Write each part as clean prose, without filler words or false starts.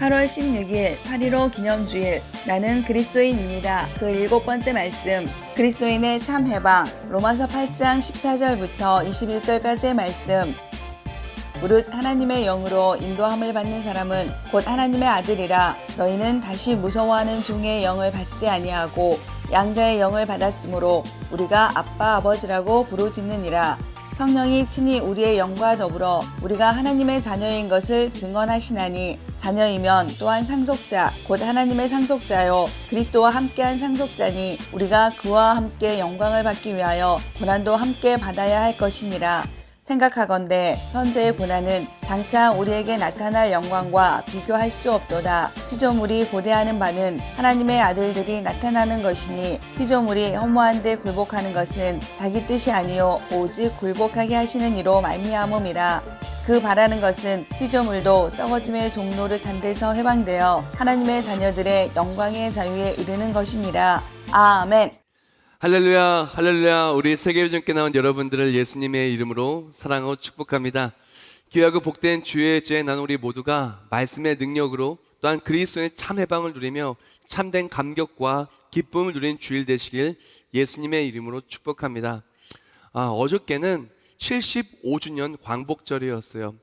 8월 16일 8.15 기념주일 나는 그리스도인입니다. 그 7번째 말씀 그리스도인의 참 해방 로마서 8장 14절부터 21절까지의 말씀 무릇 하나님의 영으로 인도함을 받는 사람은 곧 하나님의 아들이라 너희는 다시 무서워하는 종의 영을 받지 아니하고 양자의 영을 받았으므로 우리가 아빠 아버지라고 부르짖느니라. 성령이 친히 우리의 영과 더불어 우리가 하나님의 자녀인 것을 증언하시나니 자녀이면 또한 상속자 곧 하나님의 상속자요 그리스도와 함께한 상속자니 우리가 그와 함께 영광을 받기 위하여 고난도 함께 받아야 할 것이니라. 생각하건대 현재의 고난은 장차 우리에게 나타날 영광과 비교할 수 없도다. 피조물이 고대하는 바는 하나님의 아들들이 나타나는 것이니 피조물이 허무한 데 굴복하는 것은 자기 뜻이 아니요 오직 굴복하게 하시는 이로 말미암음이라. 그 바라는 것은 피조물도 썩어짐의 종로를 탄 데서 해방되어 하나님의 자녀들의 영광의 자유에 이르는 것이니라. 아멘. 할렐루야, 할렐루야. 우리 세계유전께 나온 여러분들을 예수님의 이름으로 사랑하고 축복합니다. 귀하고 복된 주의 제에 나는 우리 모두가 말씀의 능력으로 또한 그리스도의 참 해방을 누리며 참된 감격과 기쁨을 누리는 주일 되시길 예수님의 이름으로 축복합니다. 어저께는 75주년 광복절이었어요.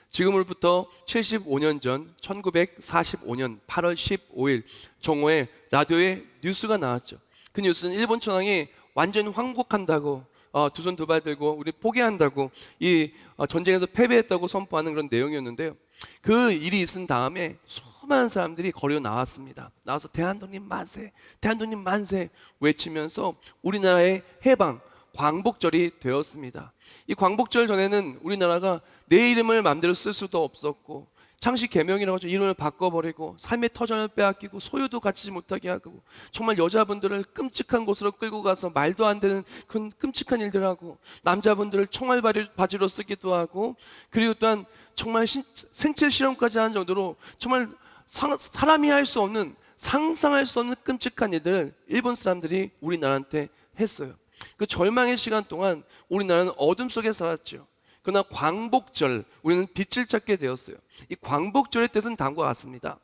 지금으로부터 75년 전 1945년 8월 15일 정오에 라디오에 뉴스가 나왔죠. 그 뉴스는 일본 천황이 완전히 황복한다고, 두 손 두 발 들고 우리 포기한다고, 이 전쟁에서 패배했다고 선포하는 그런 내용이었는데요. 그 일이 있은 다음에 수많은 사람들이 거리로 나왔습니다. 나와서 대한독립 만세, 대한독립 만세 외치면서 우리나라의 해방, 광복절이 되었습니다. 이 광복절 전에는 우리나라가 내 이름을 마음대로 쓸 수도 없었고, 창씨 개명이라고 해서 이름을 바꿔버리고 삶의 터전을 빼앗기고 소유도 갖지 못하게 하고, 정말 여자분들을 끔찍한 곳으로 끌고 가서 말도 안 되는 그런 끔찍한 일들 하고, 남자분들을 청알바지로 쓰기도 하고, 그리고 또한 정말 생체 실험까지 하는 정도로 정말 사람이 할 수 없는, 상상할 수 없는 끔찍한 일들을 일본 사람들이 우리나라한테 했어요. 그 절망의 시간 동안 우리나라는 어둠 속에 살았죠. 그러나 광복절, 우리는 빛을 찾게 되었어요. 이 광복절의 뜻은 다음과 같습니다.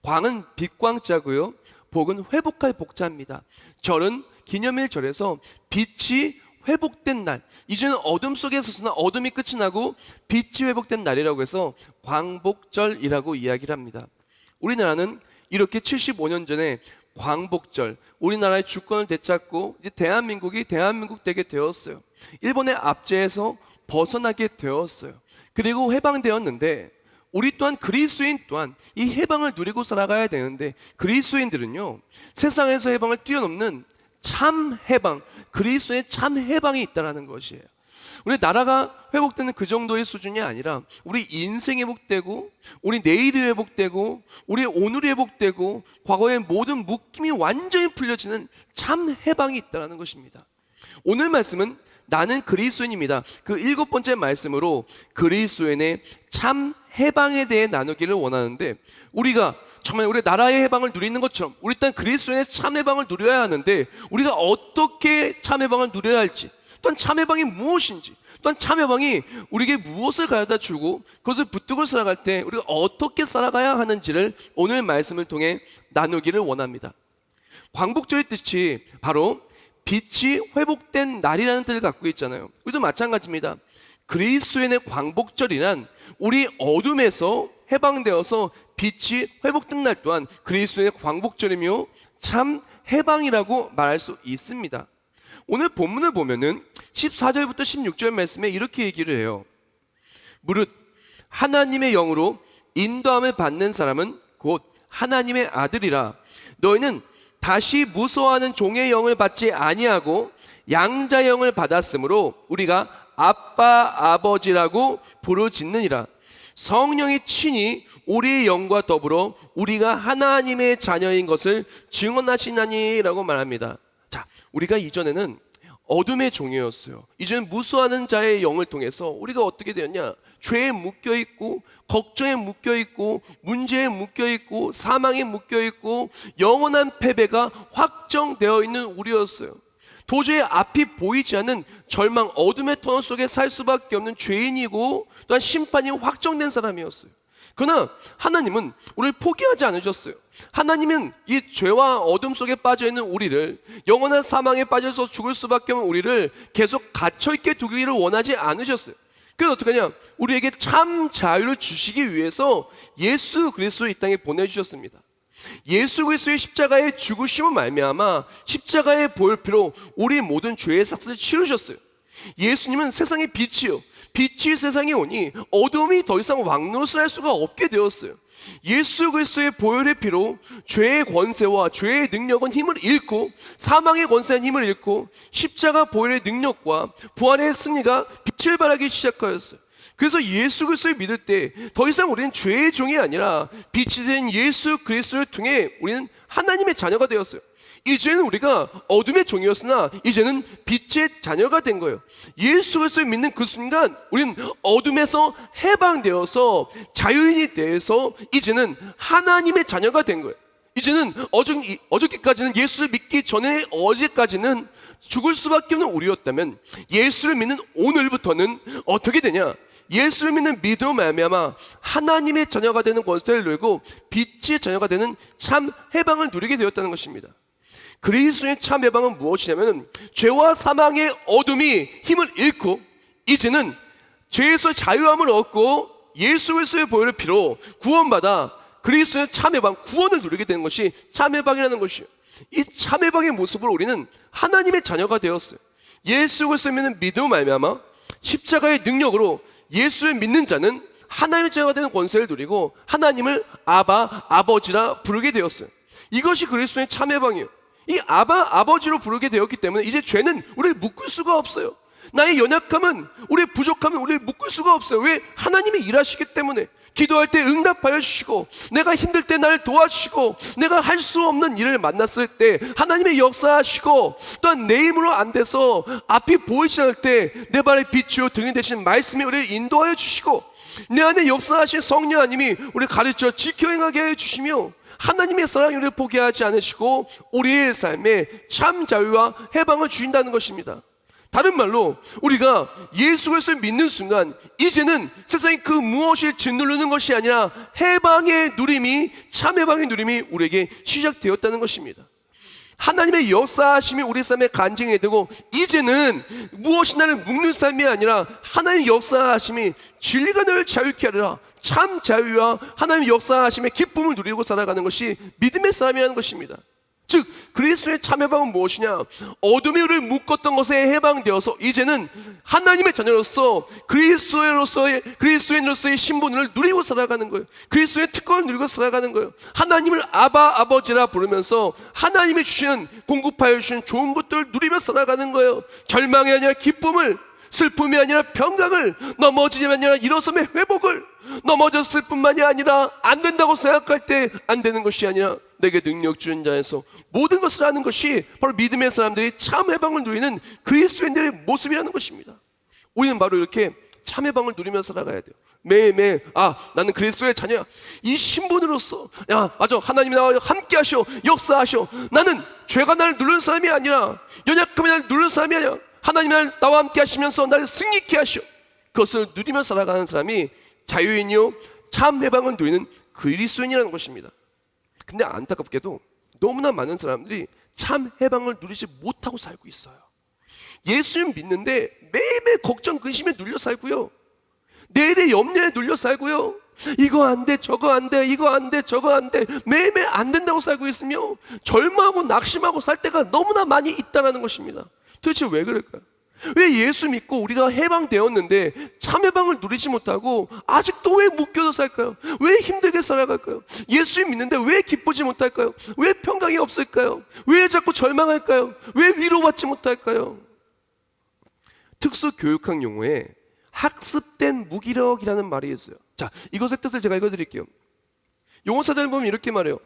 광은 빛광자고요, 복은 회복할 복자입니다. 절은 기념일 절에서 빛이 회복된 날, 이제는 어둠 속에 있었으나 어둠이 끝이 나고 빛이 회복된 날이라고 해서 광복절이라고 이야기를 합니다. 우리나라는 이렇게 75년 전에 광복절, 우리나라의 주권을 되찾고 이제 대한민국이 대한민국 되게 되었어요. 일본의 압제에서 벗어나게 되었어요. 그리고 해방되었는데, 우리 또한 그리스도인 또한 이 해방을 누리고 살아가야 되는데, 그리스도인들은요 세상에서 해방을 뛰어넘는 참 해방, 그리스도의 참 해방이 있다는 것이에요. 우리 나라가 회복되는 그 정도의 수준이 아니라 우리 인생이 회복되고, 우리 내일이 회복되고, 우리 오늘이 회복되고, 과거의 모든 묶임이 완전히 풀려지는 참 해방이 있다는 것입니다. 오늘 말씀은 나는 그리스도인입니다. 그 7번째 말씀으로 그리스도인의 참 해방에 대해 나누기를 원하는데, 우리가 정말 우리 나라의 해방을 누리는 것처럼 우리 또한 그리스도인의 참 해방을 누려야 하는데, 우리가 어떻게 참 해방을 누려야 할지, 또한 참 해방이 무엇인지, 또한 참 해방이 우리에게 무엇을 가져다 주고 그것을 붙들고 살아갈 때 우리가 어떻게 살아가야 하는지를 오늘 말씀을 통해 나누기를 원합니다. 광복절의 뜻이 바로 빛이 회복된 날이라는 뜻을 갖고 있잖아요. 우리도 마찬가지입니다. 그리스도인의 광복절이란 우리 어둠에서 해방되어서 빛이 회복된 날 또한 그리스도의 광복절이며 참 해방이라고 말할 수 있습니다. 오늘 본문을 보면은 14절부터 16절 말씀에 이렇게 얘기를 해요. 무릇 하나님의 영으로 인도함을 받는 사람은 곧 하나님의 아들이라. 너희는 다시 무서워하는 종의 영을 받지 아니하고 양자의 영을 받았으므로 우리가 아빠 아버지라고 부르짖느니라. 성령이 친히 우리의 영과 더불어 우리가 하나님의 자녀인 것을 증언하시나니라고 말합니다. 자, 우리가 이전에는 어둠의 종이었어요. 이제는 무수하는 자의 영을 통해서 우리가 어떻게 되었냐? 죄에 묶여있고, 걱정에 묶여있고, 문제에 묶여있고, 사망에 묶여있고, 영원한 패배가 확정되어 있는 우리였어요. 도저히 앞이 보이지 않는 절망, 어둠의 터널 속에 살 수밖에 없는 죄인이고, 또한 심판이 확정된 사람이었어요. 그러나 하나님은 우리를 포기하지 않으셨어요. 하나님은 이 죄와 어둠 속에 빠져있는 우리를, 영원한 사망에 빠져서 죽을 수밖에 없는 우리를 계속 갇혀있게 두기를 원하지 않으셨어요. 그래서 어떻게 하냐? 우리에게 참 자유를 주시기 위해서 예수 그리스도를 이 땅에 보내주셨습니다. 예수 그리스도의 십자가의 죽으심을 말미암아 십자가의 보혈피로 우리 모든 죄의 삭슬을 치르셨어요. 예수님은 세상의 빛이요, 빛이 세상에 오니 어둠이 더 이상 왕노릇을 할 수가 없게 되었어요. 예수 그리스도의 보혈의 피로 죄의 권세와 죄의 능력은 힘을 잃고, 사망의 권세는 힘을 잃고, 십자가 보혈의 능력과 부활의 승리가 빛을 발하기 시작하였어요. 그래서 예수 그리스도를 믿을 때 더 이상 우리는 죄의 종이 아니라 빛이 된 예수 그리스도를 통해 우리는 하나님의 자녀가 되었어요. 이제는 우리가 어둠의 종이었으나 이제는 빛의 자녀가 된 거예요. 예수 그리스도를 믿는 그 순간 우리는 어둠에서 해방되어서 자유인이 되어서 이제는 하나님의 자녀가 된 거예요. 이제는 어저께까지는 예수를 믿기 전에 어제까지는 죽을 수밖에 없는 우리였다면, 예수를 믿는 오늘부터는 어떻게 되냐? 예수를 믿는 믿음으로 말미암아 하나님의 자녀가 되는 권세를 누리고 빛의 자녀가 되는 참 해방을 누리게 되었다는 것입니다. 그리스도의 참 해방은 무엇이냐면, 죄와 사망의 어둠이 힘을 잃고 이제는 죄에서 자유함을 얻고 예수 그리스도의 보혈의 피로 구원받아 그리스도의 참회방, 구원을 누리게 되는 것이 참회방이라는 것이에요. 이 참회방의 모습으로 우리는 하나님의 자녀가 되었어요. 예수 그리스도를 믿는 믿음을 말미암아 십자가의 능력으로 예수를 믿는 자는 하나님의 자녀가 되는 권세를 누리고 하나님을 아바, 아버지라 부르게 되었어요. 이것이 그리스도의 참회방이에요. 이 아바, 아버지로 부르게 되었기 때문에 이제 죄는 우리를 묶을 수가 없어요. 나의 연약함은, 우리의 부족함은 우리를 묶을 수가 없어요. 왜? 하나님이 일하시기 때문에. 기도할 때 응답하여 주시고, 내가 힘들 때 나를 도와주시고, 내가 할 수 없는 일을 만났을 때 하나님의 역사하시고, 또한 내 힘으로 안 돼서 앞이 보이지 않을 때 내 발에 비추어 등이 되신 말씀이 우리를 인도하여 주시고, 내 안에 역사하신 성령 하나님이 우리를 가르쳐 지켜 행하게 해 주시며, 하나님의 사랑이 우리를 포기하지 않으시고 우리의 삶에 참 자유와 해방을 주신다는 것입니다. 다른 말로 우리가 예수 그리스도를 믿는 순간 이제는 세상이 그 무엇을 짓누르는 것이 아니라 해방의 누림이, 참 해방의 누림이 우리에게 시작되었다는 것입니다. 하나님의 역사하심이 우리 삶에 간증이 되고, 이제는 무엇이 나를 묶는 삶이 아니라 하나님의 역사하심이 진리가 너를 자유케 하리라, 참 자유와 하나님의 역사하심의 기쁨을 누리고 살아가는 것이 믿음의 사람이라는 것입니다. 즉 그리스도의 참 해방은 무엇이냐? 어둠이 우리를 묶었던 것에 해방되어서 이제는 하나님의 자녀로서 그리스도인으로서의 신분을 누리고 살아가는 거예요. 그리스도의 특권을 누리고 살아가는 거예요. 하나님을 아바, 아버지라 부르면서 하나님이 주시는, 공급하여 주시는 좋은 것들을 누리며 살아가는 거예요. 절망이 아니라 기쁨을, 슬픔이 아니라 평강을, 넘어지지 아니라 일어섬의 회복을, 넘어졌을 뿐만이 아니라 안 된다고 생각할 때 안 되는 것이 아니라 내게 능력 주는 자에서 모든 것을 하는 것이 바로 믿음의 사람들이 참 해방을 누리는 그리스도인들의 모습이라는 것입니다. 우리는 바로 이렇게 참 해방을 누리며 살아가야 돼요. 매일매일 나는 그리스도의 자녀야, 이 신분으로서 맞아, 하나님이 나와 함께 하셔, 역사하셔. 나는 죄가 나를 누르는 사람이 아니라, 연약함이 나를 누르는 사람이 아니라 하나님이 나와 함께 하시면서 나를 승리케 하셔. 그것을 누리며 살아가는 사람이 자유인이요 참 해방을 누리는 그리스도인이라는 것입니다. 근데 안타깝게도 너무나 많은 사람들이 참 해방을 누리지 못하고 살고 있어요. 예수님 믿는데 매일매일 걱정, 근심에 눌려 살고요, 내일의 염려에 눌려 살고요, 이거 안 돼, 저거 안 돼, 이거 안 돼, 저거 안 돼, 매일매일 안 된다고 살고 있으며 절망하고 낙심하고 살 때가 너무나 많이 있다는 것입니다. 도대체 왜 그럴까요? 왜 예수 믿고 우리가 해방되었는데 참 해방을 누리지 못하고 아직도 왜 묶여서 살까요? 왜 힘들게 살아갈까요? 예수 믿는데 왜 기쁘지 못할까요? 왜 평강이 없을까요? 왜 자꾸 절망할까요? 왜 위로받지 못할까요? 특수교육학 용어에 학습된 무기력이라는 말이 있어요. 자, 이것의 뜻을 제가 읽어드릴게요. 용어사전을 보면 이렇게 말해요.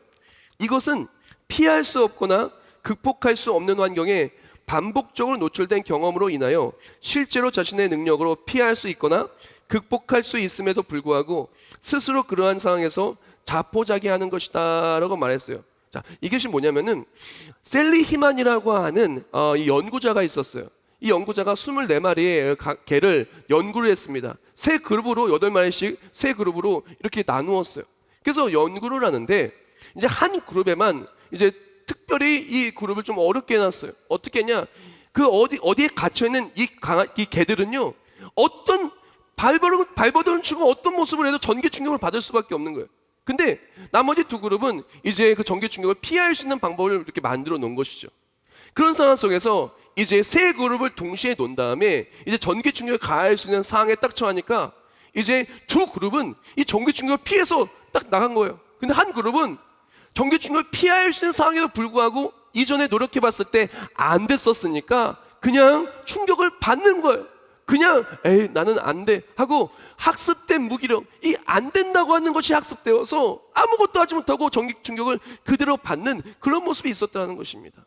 이것은 피할 수 없거나 극복할 수 없는 환경에 반복적으로 노출된 경험으로 인하여 실제로 자신의 능력으로 피할 수 있거나 극복할 수 있음에도 불구하고 스스로 그러한 상황에서 자포자기하는 것이다 라고 말했어요. 자, 이것이 뭐냐면은 셀리 히만이라고 하는 이 연구자가 있었어요. 이 연구자가 24마리의 개를 연구를 했습니다. 세 그룹으로 8마리씩 세 그룹으로 이렇게 나누었어요. 그래서 연구를 하는데 이제 한 그룹에만 이제 특별히 이 그룹을 좀 어렵게 해놨어요. 어떻게 했냐? 그 어디에 갇혀있는 이 개들은요, 어떤 발버둥을 치고 어떤 모습을 해도 전기 충격을 받을 수밖에 없는 거예요. 근데 나머지 두 그룹은 이제 그 전기 충격을 피할 수 있는 방법을 이렇게 만들어 놓은 것이죠. 그런 상황 속에서 이제 세 그룹을 동시에 놓은 다음에 이제 전기 충격을 가할 수 있는 상황에 딱 처하니까 이제 두 그룹은 이 전기 충격을 피해서 딱 나간 거예요. 근데 한 그룹은 전기 충격을 피할 수 있는 상황에도 불구하고 이전에 노력해봤을 때 안 됐었으니까 그냥 충격을 받는 거예요. 그냥 에이 나는 안 돼 하고 학습된 무기력, 이 안 된다고 하는 것이 학습되어서 아무것도 하지 못하고 전기 충격을 그대로 받는 그런 모습이 있었다는 것입니다.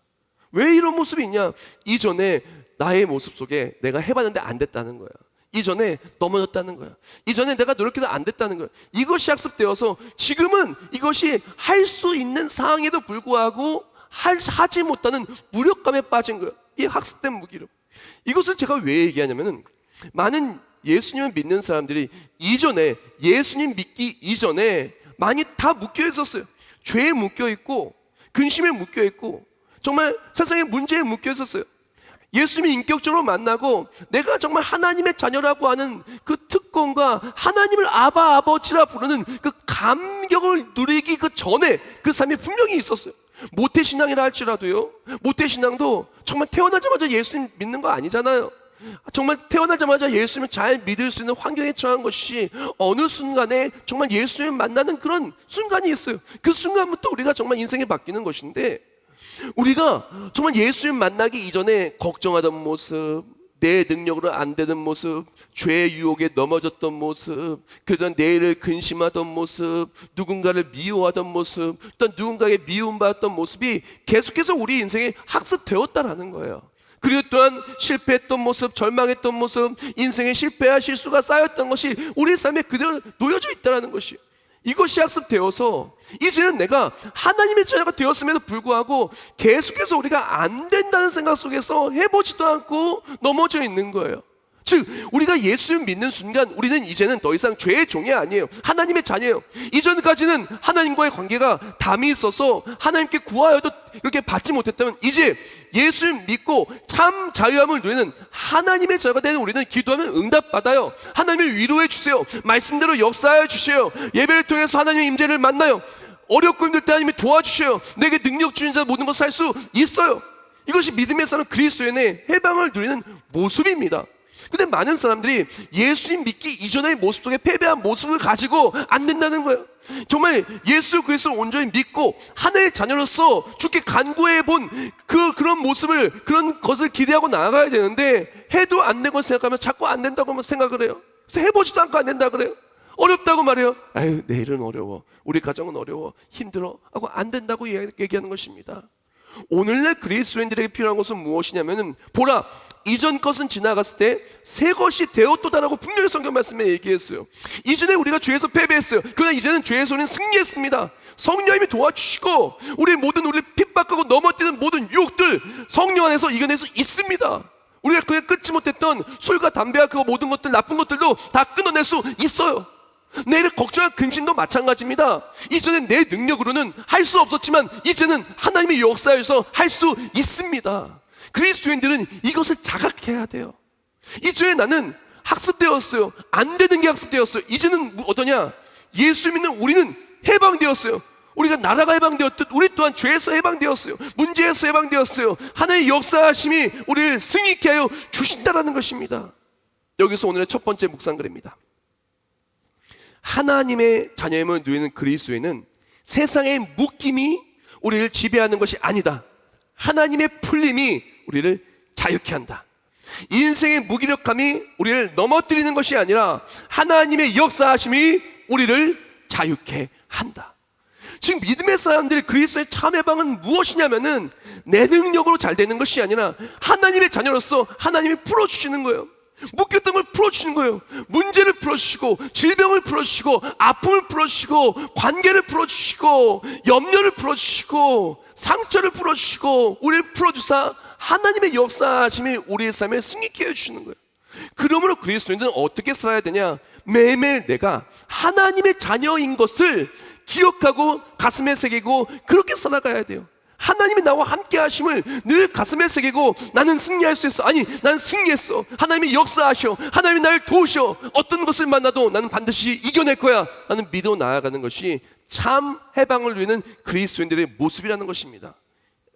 왜 이런 모습이 있냐? 이전에 나의 모습 속에 내가 해봤는데 안 됐다는 거야. 이전에 넘어졌다는 거야. 이전에 내가 노력해도 안 됐다는 거야. 이것이 학습되어서 지금은 이것이 할 수 있는 상황에도 불구하고 하지 못하는 무력감에 빠진 거야. 이 학습된 무기력. 이것을 제가 왜 얘기하냐면은 많은 예수님을 믿는 사람들이 이전에, 예수님 믿기 이전에 많이 다 묶여 있었어요. 죄에 묶여 있고 근심에 묶여 있고 정말 세상의 문제에 묶여 있었어요. 예수님을 인격적으로 만나고 내가 정말 하나님의 자녀라고 하는 그 특권과 하나님을 아바 아버지라 부르는 그 감격을 누리기 그 전에 그 삶이 분명히 있었어요. 모태신앙이라 할지라도요, 모태신앙도 정말 태어나자마자 예수님 믿는 거 아니잖아요. 정말 태어나자마자 예수님을 잘 믿을 수 있는 환경에 처한 것이 어느 순간에 정말 예수님을 만나는 그런 순간이 있어요. 그 순간부터 우리가 정말 인생이 바뀌는 것인데, 우리가 정말 예수님 만나기 이전에 걱정하던 모습, 내 능력으로 안 되는 모습, 죄의 유혹에 넘어졌던 모습, 그러던 내일을 근심하던 모습, 누군가를 미워하던 모습, 또 누군가에게 미움받았던 모습이 계속해서 우리 인생에 학습되었다라는 거예요. 그리고 또한 실패했던 모습, 절망했던 모습, 인생에 실패와 실수가 쌓였던 것이 우리 삶에 그대로 놓여져 있다는 것이, 이것이 학습되어서 이제는 내가 하나님의 자녀가 되었음에도 불구하고 계속해서 우리가 안 된다는 생각 속에서 해보지도 않고 넘어져 있는 거예요. 즉, 우리가 예수를 믿는 순간 우리는 이제는 더 이상 죄의 종이 아니에요. 하나님의 자녀예요. 이전까지는 하나님과의 관계가 담이 있어서 하나님께 구하여도 이렇게 받지 못했다면, 이제 예수를 믿고 참 자유함을 누리는 하나님의 자녀가 되는 우리는 기도하면 응답받아요. 하나님을 위로해 주세요. 말씀대로 역사해 주세요. 예배를 통해서 하나님의 임재를 만나요. 어렵고 힘들 때 하나님이 도와주셔요. 내게 능력 주신 자 모든 것을 할 수 있어요. 이것이 믿음의 사람 그리스도인의 해방을 누리는 모습입니다. 근데 많은 사람들이 예수님 믿기 이전의 모습 속에 패배한 모습을 가지고 안 된다는 거예요. 정말 예수 그리스도를 온전히 믿고 하나님의 자녀로서 주께 간구해 본 그런 모습을, 그런 것을 기대하고 나아가야 되는데, 해도 안 되고 생각하면 자꾸 안 된다고 생각을 해요. 그래서 해보지도 않고 안 된다 그래요. 어렵다고 말해요. 아유, 내일은 어려워, 우리 가정은 어려워, 힘들어 하고 안 된다고 얘기하는 것입니다. 오늘날 그리스도인들에게 필요한 것은 무엇이냐면은, 보라, 이전 것은 지나갔을 때 새 것이 되었도다라고 분명히 성경 말씀에 얘기했어요. 이전에 우리가 죄에서 패배했어요. 그러나 이제는 죄에서 우리는 승리했습니다. 성령님이 도와주시고 우리 모든 우리를 핍박하고 넘어뜨리는 모든 유혹들 성령 안에서 이겨낼 수 있습니다. 우리가 그냥 끊지 못했던 술과 담배와 그 모든 것들, 나쁜 것들도 다 끊어낼 수 있어요. 내일을 걱정한 근심도 마찬가지입니다. 이전엔 내 능력으로는 할 수 없었지만 이제는 하나님의 역사에서 할 수 있습니다. 그리스도인들은 이것을 자각해야 돼요. 이전에 나는 학습되었어요. 안 되는 게 학습되었어요. 이제는 어떠냐? 예수 믿는 우리는 해방되었어요. 우리가 나라가 해방되었듯 우리 또한 죄에서 해방되었어요. 문제에서 해방되었어요. 하나님의 역사하심이 우리를 승리케 하여 주신다라는 것입니다. 여기서 오늘의 첫 번째 묵상글입니다. 하나님의 자녀임을 누리는 그리스도인은 세상의 묶임이 우리를 지배하는 것이 아니다. 하나님의 풀림이 우리를 자유케 한다. 인생의 무기력함이 우리를 넘어뜨리는 것이 아니라 하나님의 역사하심이 우리를 자유케 한다. 지금 믿음의 사람들이 그리스도의 참 해방은 무엇이냐면은 내 능력으로 잘 되는 것이 아니라 하나님의 자녀로서 하나님이 풀어주시는 거예요. 묶였던 걸 풀어주시는 거예요. 문제를 풀어주시고, 질병을 풀어주시고, 아픔을 풀어주시고, 관계를 풀어주시고, 염려를 풀어주시고, 상처를 풀어주시고, 우리를 풀어주사 하나님의 역사하심이 우리의 삶에 승리케 해주시는 거예요. 그러므로 그리스도인들은 어떻게 살아야 되냐? 매일매일 내가 하나님의 자녀인 것을 기억하고 가슴에 새기고 그렇게 살아가야 돼요. 하나님이 나와 함께 하심을 늘 가슴에 새기고, 나는 승리할 수 있어. 아니, 나는 승리했어. 하나님이 역사하셔. 하나님이 나를 도우셔. 어떤 것을 만나도 나는 반드시 이겨낼 거야. 나는 믿어 나아가는 것이 참 해방을 누리는 그리스도인들의 모습이라는 것입니다.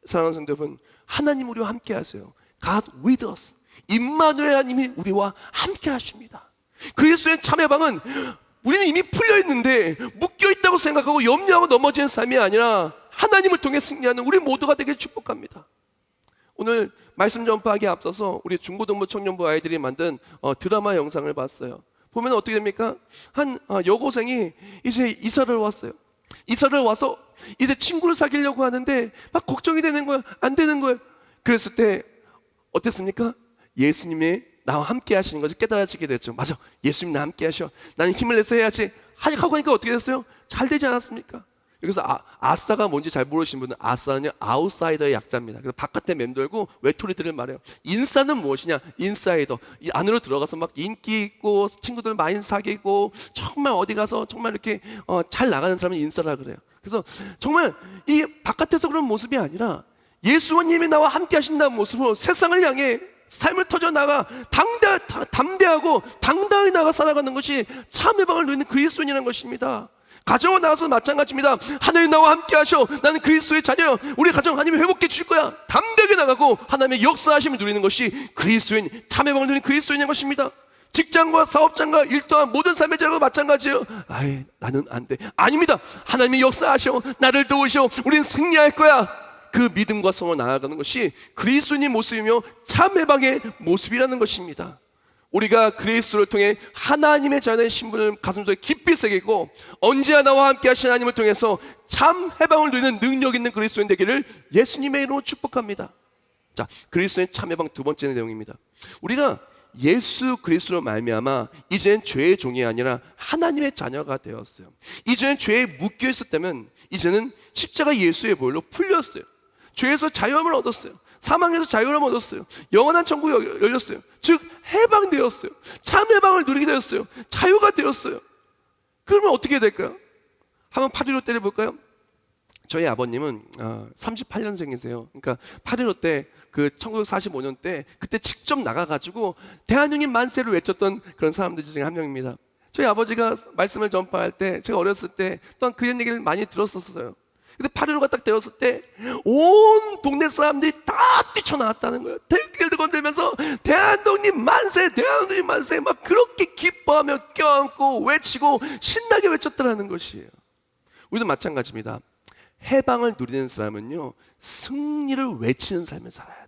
사랑하는 성도 여러분, 하나님 우리와 함께 하세요. God with us. 임마누엘 하나님이 우리와 함께 하십니다. 그리스도의 참 해방은 우리는 이미 풀려 있는데 묶여 있다고 생각하고 염려하고 넘어지는 삶이 아니라 하나님을 통해 승리하는 우리 모두가 되길 축복합니다. 오늘 말씀 전파하기에 앞서서 우리 중고등부 청년부 아이들이 만든 드라마 영상을 봤어요. 보면 어떻게 됩니까? 한 여고생이 이제 이사를 왔어요. 이사를 와서 이제 친구를 사귀려고 하는데 막 걱정이 되는 거예요. 안 되는 거예요. 그랬을 때 어땠습니까? 예수님의 나와 함께 하시는 것을 깨달아지게 됐죠. 맞아, 예수님 나와 함께 하셔. 나는 힘을 내서 해야지 하고 하니까 어떻게 됐어요? 잘 되지 않았습니까? 여기서 아싸가 뭔지 잘 모르시는 분은, 아싸는요 아웃사이더의 약자입니다. 그래서 바깥에 맴돌고 외톨이들을 말해요. 인싸는 무엇이냐? 인사이더, 이 안으로 들어가서 막 인기 있고 친구들 많이 사귀고 정말 어디 가서 정말 이렇게 잘 나가는 사람은 인싸라 그래요. 그래서 정말 이 바깥에서 그런 모습이 아니라 예수님이 나와 함께 하신다는 모습으로 세상을 향해 삶을 터져 나가 담대하고 당당히 나가 살아가는 것이 참 해방을 누리는 그리스도인이라는 것입니다. 가정을 나가서 마찬가지입니다. 하나님 나와 함께 하셔. 나는 그리스도의 자녀야. 우리 가정 하나님이 회복해 주실 거야. 담대하게 나가고 하나님의 역사하심을 누리는 것이 그리스도인, 참 해방을 누리는 그리스도인인 것입니다. 직장과 사업장과 일 또한 모든 삶의 자리가 마찬가지예요. 아이, 나는 안 돼. 아닙니다. 하나님이 역사하셔. 나를 도우셔. 우리는 승리할 거야. 그 믿음과 성을 나아가는 것이 그리스도인의 모습이며 참 해방의 모습이라는 것입니다. 우리가 그리스도를 통해 하나님의 자녀의 신분을 가슴속에 깊이 새기고 언제나 나와 함께 하신 하나님을 통해서 참 해방을 누리는 능력 있는 그리스도인 되기를 예수님의 이름으로 축복합니다. 자, 그리스도의 참 해방 두 번째 내용입니다. 우리가 예수 그리스도로 말미암아 이제는 죄의 종이 아니라 하나님의 자녀가 되었어요. 이제는 죄에 묶여 있었다면 이제는 십자가 예수의 보혈로 풀렸어요. 죄에서 자유함을 얻었어요. 사망에서 자유함을 얻었어요. 영원한 천국이 열렸어요. 즉 해방되었어요. 참 해방을 누리게 되었어요. 자유가 되었어요. 그러면 어떻게 될까요? 한번 8.15 때려볼까요? 저희 아버님은 38년생이세요. 그러니까 8.15 때 그 1945년 때 그때 직접 나가가지고 대한민국 만세를 외쳤던 그런 사람들 중에 한 명입니다. 저희 아버지가 말씀을 전파할 때 제가 어렸을 때 또한 그런 얘기를 많이 들었었어요. 근데 8.15가 딱 되었을 때 온 동네 사람들이 다 뛰쳐나왔다는 거예요. 대기를 건들면서 대한독립 만세, 대한독립 만세 막 그렇게 기뻐하며 껴안고 외치고 신나게 외쳤다는 것이에요. 우리도 마찬가지입니다. 해방을 누리는 사람은요, 승리를 외치는 삶을 살아야 돼요.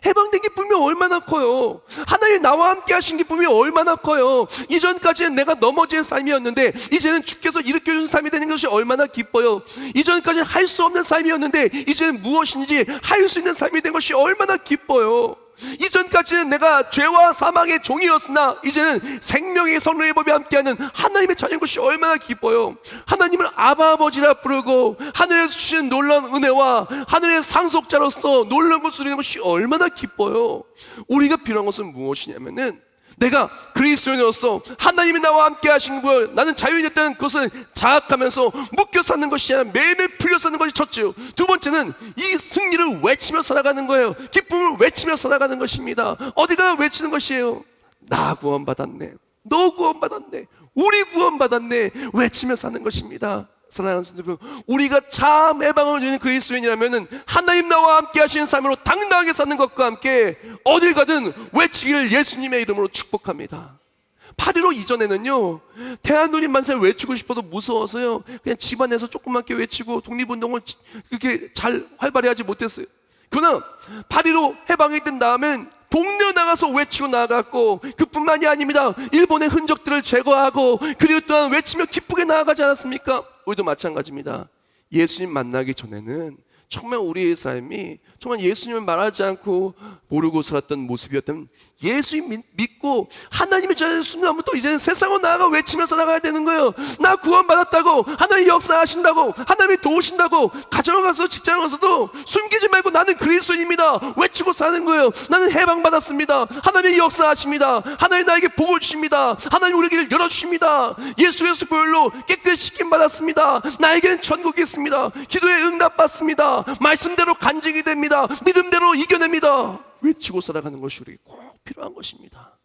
해방된 기쁨이 얼마나 커요. 하나님 나와 함께 하신 기쁨이 얼마나 커요. 이전까지는 내가 넘어진 삶이었는데 이제는 주께서 일으켜주신 삶이 되는 것이 얼마나 기뻐요. 이전까지는 할 수 없는 삶이었는데 이제는 무엇인지 할 수 있는 삶이 된 것이 얼마나 기뻐요. 이전까지는 내가 죄와 사망의 종이었으나 이제는 생명의 성령의 법이 함께하는 하나님의 자녀인 것이 얼마나 기뻐요. 하나님을 아바 아버지라 부르고 하늘에서 주시는 놀라운 은혜와 하늘의 상속자로서 놀라운 것을 누리는 것이 얼마나 기뻐요. 우리가 필요한 것은 무엇이냐면은 내가 그리스도인으로서 하나님이 나와 함께 하신 걸 나는 자유인이 됐다는 것을 자각하면서 묶여 사는 것이 아니라 매일매일 풀려 사는 것이 첫째요. 두 번째는 이 승리를 외치며 살아가는 거예요. 기쁨을 외치며 살아가는 것입니다. 어디가 외치는 것이에요? 나 구원받았네, 너 구원받았네, 우리 구원받았네 외치며 사는 것입니다. 사랑하는 성도 여러분, 우리가 참 해방을 누리는 그리스도인이라면 하나님 나와 함께 하시는 삶으로 당당하게 사는 것과 함께 어딜 가든 외치기를 예수님의 이름으로 축복합니다. 8.15 이전에는요, 대한독립 만세를 외치고 싶어도 무서워서요, 그냥 집안에서 조그맣게 외치고 독립운동을 그렇게 잘 활발히 하지 못했어요. 그러나 8.15 해방이 된 다음엔 동네 나가서 외치고 나아갔고, 그뿐만이 아닙니다. 일본의 흔적들을 제거하고 그리고 또한 외치며 기쁘게 나아가지 않았습니까? 우리도 마찬가지입니다. 예수님 만나기 전에는 정말 우리의 삶이 정말 예수님을 말하지 않고 모르고 살았던 모습이었다면 예수님 믿고 하나님의 자녀의 순간부터 이제는 세상으로 나아가 외치며 살아가야 되는 거예요. 나 구원받았다고, 하나님 역사하신다고, 하나님이 도우신다고, 가정을 가서 직장을 가서도 숨기지 말고 나는 그리스도인입니다 외치고 사는 거예요. 나는 해방받았습니다. 하나님이 역사하십니다. 하나님 나에게 복을 주십니다. 하나님 우리 길을 열어주십니다. 예수 그리스도 보혈로 깨끗이 씻김 받았습니다. 나에게는 천국이 있습니다. 기도에 응답받습니다. 말씀대로 간증이 됩니다. 믿음대로 이겨냅니다. 외치고 살아가는 것이 우리에게 꼭 필요한 것입니다.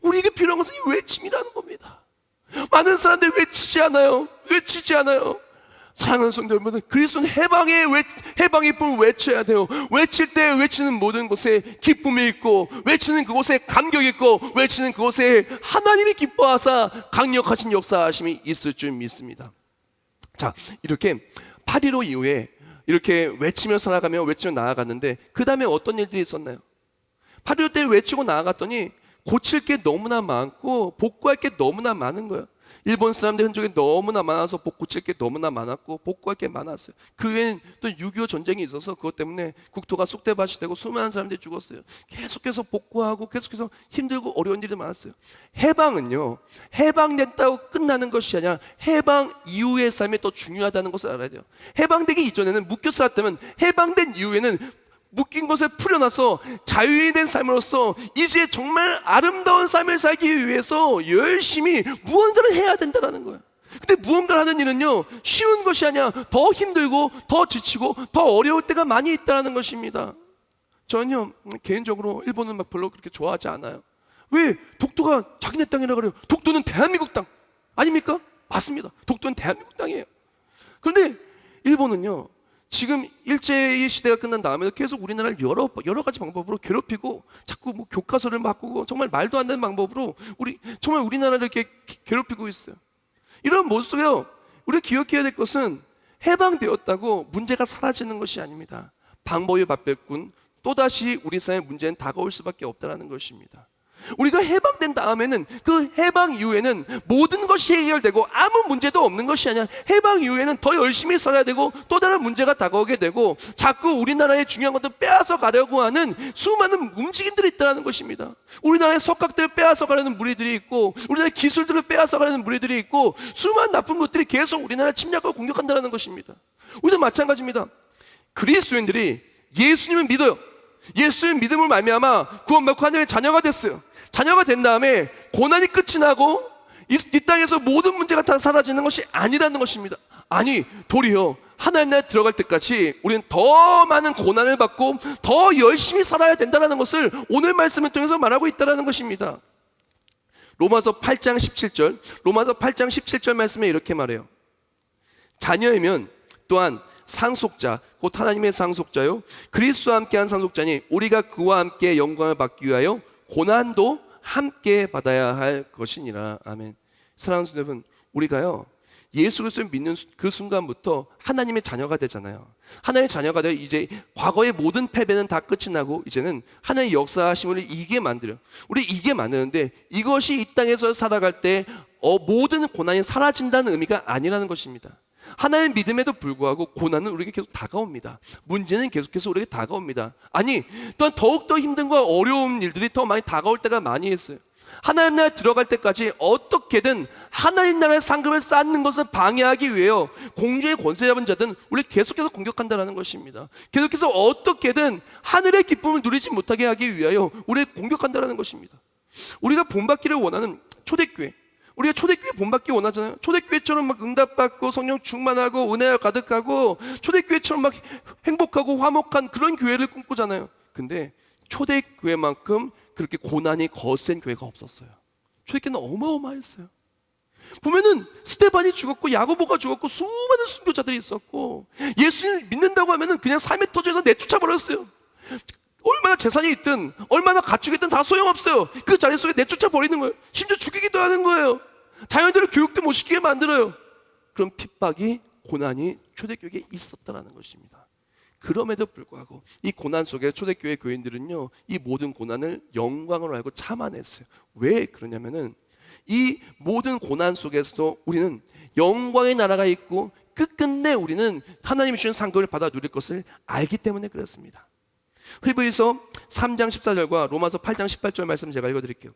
우리에게 필요한 것은 이 외침이라는 겁니다. 많은 사람들이 외치지 않아요. 사랑하는 성도 여러분, 그리스도는 해방의 기쁨을 외쳐야 돼요. 외칠 때 외치는 모든 곳에 기쁨이 있고, 외치는 그곳에 감격이 있고, 외치는 그곳에 하나님이 기뻐하사 강력하신 역사하심이 있을 줄 믿습니다. 자, 이렇게 8.15 이후에 이렇게 외치며 살아가며 외치며 나아갔는데 그 다음에 어떤 일들이 있었나요? 8.15 때 외치고 나아갔더니 고칠 게 너무나 많고 복구할 게 너무나 많은 거예요. 일본 사람들 흔적이 너무나 많아서 고칠 게 너무나 많았고 복구할 게 많았어요. 그 외엔 또 6.25 전쟁이 있어서 그것 때문에 국토가 쑥대밭이 되고 수많은 사람들이 죽었어요. 계속해서 복구하고 계속해서 힘들고 어려운 일이 많았어요. 해방은요, 해방됐다고 끝나는 것이 아니라 해방 이후의 삶이 더 중요하다는 것을 알아야 돼요. 해방되기 이전에는 묶여 살았다면 해방된 이후에는 묶인 것을 풀려나서 자유인이 된 삶으로서 이제 정말 아름다운 삶을 살기 위해서 열심히 무언가를 해야 된다는 거예요. 근데 무언가를 하는 일은요, 쉬운 것이 아니야. 더 힘들고 더 지치고 더 어려울 때가 많이 있다는 것입니다. 저는요, 개인적으로 일본은 막 별로 그렇게 좋아하지 않아요. 왜? 독도가 자기네 땅이라 그래요. 독도는 대한민국 땅 아닙니까? 맞습니다. 독도는 대한민국 땅이에요. 그런데 일본은요, 지금 일제의 시대가 끝난 다음에도 계속 우리나라를 여러 가지 방법으로 괴롭히고 자꾸 뭐 교과서를 바꾸고 정말 말도 안 되는 방법으로 정말 우리나라를 이렇게 괴롭히고 있어요. 이런 모습 속에요, 우리가 기억해야 될 것은 해방되었다고 문제가 사라지는 것이 아닙니다. 방법이 바뀔 뿐 또다시 우리 사회의 문제는 다가올 수밖에 없다는 것입니다. 우리가 해방된 다음에는, 그 해방 이후에는 모든 것이 해결되고 아무 문제도 없는 것이 아니라 해방 이후에는 더 열심히 살아야 되고 또 다른 문제가 다가오게 되고 자꾸 우리나라의 중요한 것들 빼앗아 가려고 하는 수많은 움직임들이 있다는 것입니다. 우리나라의 석학들을 빼앗아 가려는 무리들이 있고 우리나라의 기술들을 빼앗아 가려는 무리들이 있고 수많은 나쁜 것들이 계속 우리나라를 침략하고 공격한다는 것입니다. 우리도 마찬가지입니다. 그리스도인들이 예수님을 믿어요. 예수의 믿음을 말미암아 구원받고 하나님의 자녀가 됐어요. 자녀가 된 다음에 고난이 끝이 나고 이 땅에서 모든 문제가 다 사라지는 것이 아니라는 것입니다. 아니, 도리어 하나님 나라에 들어갈 때까지 우리는 더 많은 고난을 받고 더 열심히 살아야 된다는 것을 오늘 말씀을 통해서 말하고 있다는 것입니다. 로마서 8장 17절 말씀에 이렇게 말해요. 자녀이면 또한 상속자, 곧 하나님의 상속자요, 그리스도와 함께한 상속자니 우리가 그와 함께 영광을 받기 위하여 고난도 함께 받아야 할 것이니라. 아멘. 사랑하는 여러분, 우리가요 예수 그리스도를 믿는 그 순간부터 하나님의 자녀가 되잖아요. 하나님의 자녀가 되어 이제 과거의 모든 패배는 다 끝이 나고 이제는 하나님의 역사하심을 이기게 만들어요. 우리 이기게 만드는데 이것이 이 땅에서 살아갈 때 모든 고난이 사라진다는 의미가 아니라는 것입니다. 하나님의 믿음에도 불구하고 고난은 우리에게 계속 다가옵니다. 문제는 계속해서 우리에게 다가옵니다. 아니, 또한 더욱더 힘든과 어려운 일들이 더 많이 다가올 때가 많이 있어요. 하나님 나라에 들어갈 때까지 어떻게든 하나님 나라의 상급을 쌓는 것을 방해하기 위해요, 공주의 권세 잡은 자들은 우리를 계속해서 공격한다는 것입니다. 계속해서 어떻게든 하늘의 기쁨을 누리지 못하게 하기 위하여 우리를 공격한다는 것입니다. 우리가 본받기를 원하는 초대교회, 우리가 초대교회 본받기 원하잖아요. 초대교회처럼 막 응답받고 성령 충만하고 은혜가 가득하고 초대교회처럼 막 행복하고 화목한 그런 교회를 꿈꾸잖아요. 근데 초대교회만큼 그렇게 고난이 거센 교회가 없었어요. 초대교회는 어마어마했어요. 보면은 스데반이 죽었고 야고보가 죽었고 수많은 순교자들이 있었고 예수님 믿는다고 하면은 그냥 삶의 터전에서 내쫓아 버렸어요. 얼마나 재산이 있든 얼마나 가축이 있든 다 소용없어요. 그 자리 속에 내쫓아 버리는 거예요. 심지어 죽이기도 하는 거예요. 자녀들을 교육도 못 시키게 만들어요. 그런 핍박이, 고난이 초대교회에 있었다는 것입니다. 그럼에도 불구하고 이 고난 속에 초대교회 교인들은요, 이 모든 고난을 영광으로 알고 참아냈어요. 왜 그러냐면은 이 모든 고난 속에서도 우리는 영광의 나라가 있고 끝끝내 우리는 하나님이 주신 상급을 받아 누릴 것을 알기 때문에 그렇습니다. 히브리서 3장 14절과 로마서 8장 18절 말씀 제가 읽어드릴게요.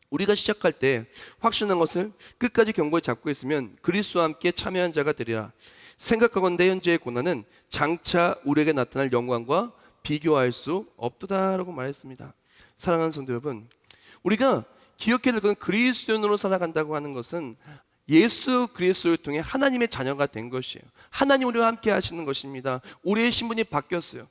우리가 시작할 때 확신한 것을 끝까지 견고히 잡고 있으면 그리스도와 함께 참여한 자가 되리라. 생각하건대 현재의 고난은 장차 우리에게 나타날 영광과 비교할 수 없도다라고 말했습니다. 사랑하는 성도 여러분, 우리가 기억해야 될 것은 그리스도인으로 살아간다고 하는 것은 예수 그리스도를 통해 하나님의 자녀가 된 것이에요. 하나님 우리와 함께 하시는 것입니다. 우리의 신분이 바뀌었어요.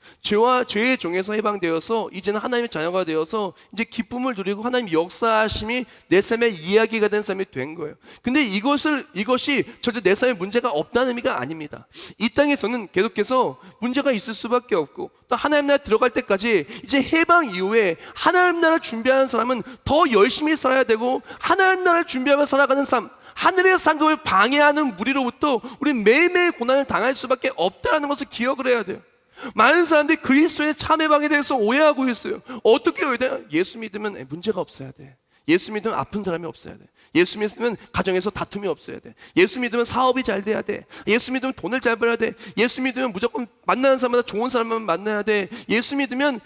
죄의 종에서 해방되어서 이제는 하나님의 자녀가 되어서 이제 기쁨을 누리고 하나님 역사하심이 내 삶의 이야기가 된 삶이 된 거예요. 근데 이것이 절대 내 삶에 문제가 없다는 의미가 아닙니다. 이 땅에서는 계속해서 문제가 있을 수밖에 없고 또 하나님 나라에 들어갈 때까지 이제 해방 이후에 하나님 나라를 준비하는 사람은 더 열심히 살아야 되고 하나님 나라를 준비하며 살아가는 삶, 하늘의 상급을 방해하는 무리로부터 우리는 매일매일 고난을 당할 수밖에 없다는 것을 기억을 해야 돼요. 많은 사람들이 그리스도의 참 해방에 대해서 오해하고 있어요. 어떻게 오해돼요? 예수 믿으면 문제가 없어야 돼. 예수 믿으면 아픈 사람이 없어야 돼. 예수 믿으면 가정에서 다툼이 없어야 돼. 예수 믿으면 사업이 잘 돼야 돼. 예수 믿으면 돈을 잘 벌어야 돼. 예수 믿으면 무조건 만나는 사람마다 좋은 사람만 만나야 돼. 예수 믿으면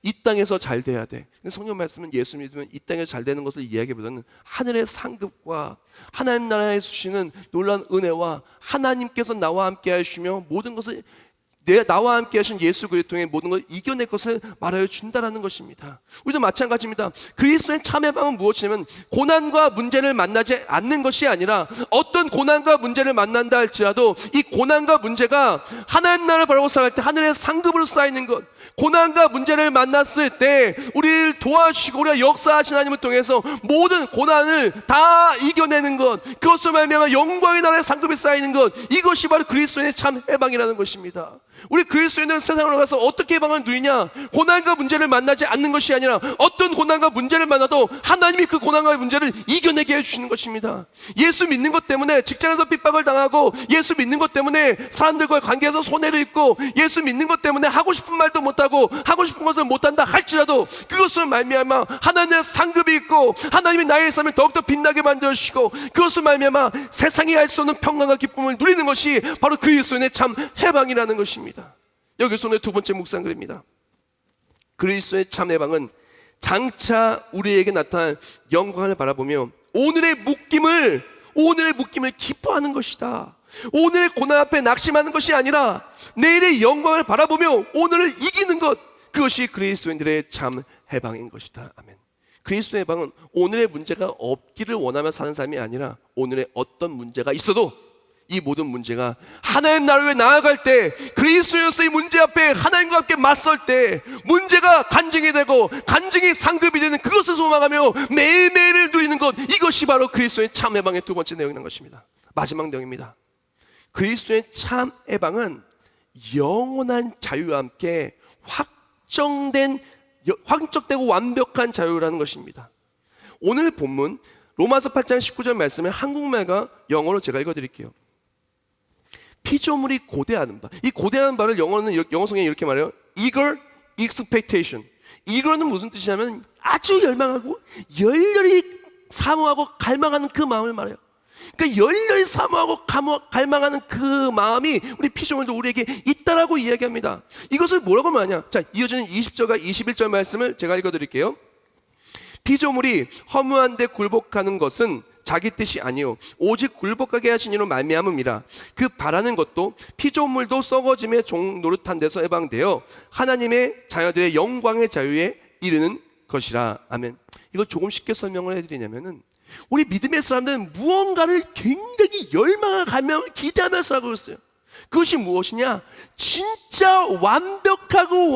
이 땅에서 잘 돼야 돼. 근데 성경 말씀은 예수 믿으면 이 땅에서 잘 되는 것을 이야기보다는 하늘의 상급과 하나님 나라에 주시는 놀라운 은혜와 하나님께서 나와 함께 하시며 모든 것을 나와 함께 하신 예수 그리스도를 통해 모든 걸 이겨낼 것을 말하여 준다라는 것입니다. 우리도 마찬가지입니다. 그리스도의 참 해방은 무엇이냐면 고난과 문제를 만나지 않는 것이 아니라 어떤 고난과 문제를 만난다 할지라도 이 고난과 문제가 하나님 나라를 바라고 살아갈 때 하늘의 상급으로 쌓이는 것, 고난과 문제를 만났을 때 우리를 도와주시고 우리가 역사하신 하나님을 통해서 모든 고난을 다 이겨내는 것, 그것으로 말미암아 영광의 나라의 상급이 쌓이는 것, 이것이 바로 그리스도의 참 해방이라는 것입니다. 우리 그리스도인은 세상으로 가서 어떻게 해방을 누리냐? 고난과 문제를 만나지 않는 것이 아니라 어떤 고난과 문제를 만나도 하나님이 그 고난과 문제를 이겨내게 해주시는 것입니다. 예수 믿는 것 때문에 직장에서 핍박을 당하고, 예수 믿는 것 때문에 사람들과의 관계에서 손해를 입고, 예수 믿는 것 때문에 하고 싶은 말도 못하고 하고 싶은 것을 못한다 할지라도 그것을 말미암아 하나님의 상급이 있고 하나님이 나의 삶을 더욱더 빛나게 만들어주시고, 그것을 말미암아 세상이 알 수 없는 평강과 기쁨을 누리는 것이 바로 그리스도인의 참 해방이라는 것입니다. 여기서 오늘 두 번째 묵상글입니다. 그리스도의 참 해방은 장차 우리에게 나타날 영광을 바라보며 오늘의 묶임을 기뻐하는 것이다. 오늘의 고난 앞에 낙심하는 것이 아니라 내일의 영광을 바라보며 오늘을 이기는 것, 그것이 그리스도인들의 참 해방인 것이다. 아멘. 그리스도의 해방은 오늘의 문제가 없기를 원하며 사는 삶이 아니라 오늘의 어떤 문제가 있어도 이 모든 문제가 하나님 나라를 위해 나아갈 때, 그리스도로서의 문제 앞에 하나님과 함께 맞설 때 문제가 간증이 되고 간증이 상급이 되는 그것을 소망하며 매일매일을 누리는 것, 이것이 바로 그리스도의 참 해방의 두 번째 내용인 것입니다. 마지막 내용입니다. 그리스도의 참 해방은 영원한 자유와 함께 확정되고 완벽한 자유라는 것입니다. 오늘 본문 로마서 8장 19절 말씀을 한국말과 영어로 제가 읽어드릴게요. 피조물이 고대하는 바, 이 고대하는 바를 영어 성경에 이렇게 말해요. Eager expectation. eager는 무슨 뜻이냐면 아주 열망하고 열렬히 사모하고 갈망하는 그 마음을 말해요. 그러니까 열렬히 사모하고 갈망하는 그 마음이 우리 피조물도 우리에게 있다라고 이야기합니다. 이것을 뭐라고 말하냐? 자, 이어지는 20절과 21절 말씀을 제가 읽어드릴게요. 피조물이 허무한데 굴복하는 것은 자기 뜻이 아니요 오직 굴복하게 하신 이로 말미암음이라. 그 바라는 것도 피조물도 썩어짐의 종 노릇한 데서 해방되어 하나님의 자녀들의 영광의 자유에 이르는 것이라. 아멘. 이걸 조금 쉽게 설명을 해드리냐면은, 우리 믿음의 사람들은 무언가를 굉장히 열망하고 갈망하고 기대하면서 살고 있어요. 그것이 무엇이냐? 진짜 완벽하고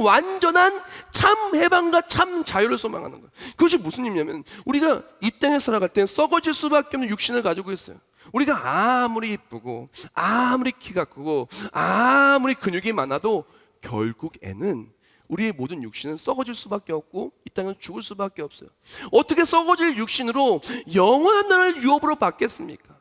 완전한 참 해방과 참 자유를 소망하는 거예요. 그것이 무슨 의미냐면, 우리가 이 땅에 살아갈 때는 썩어질 수밖에 없는 육신을 가지고 있어요. 우리가 아무리 이쁘고 아무리 키가 크고 아무리 근육이 많아도 결국에는 우리의 모든 육신은 썩어질 수밖에 없고 이 땅은 죽을 수밖에 없어요. 어떻게 썩어질 육신으로 영원한 나라를 유업으로 받겠습니까?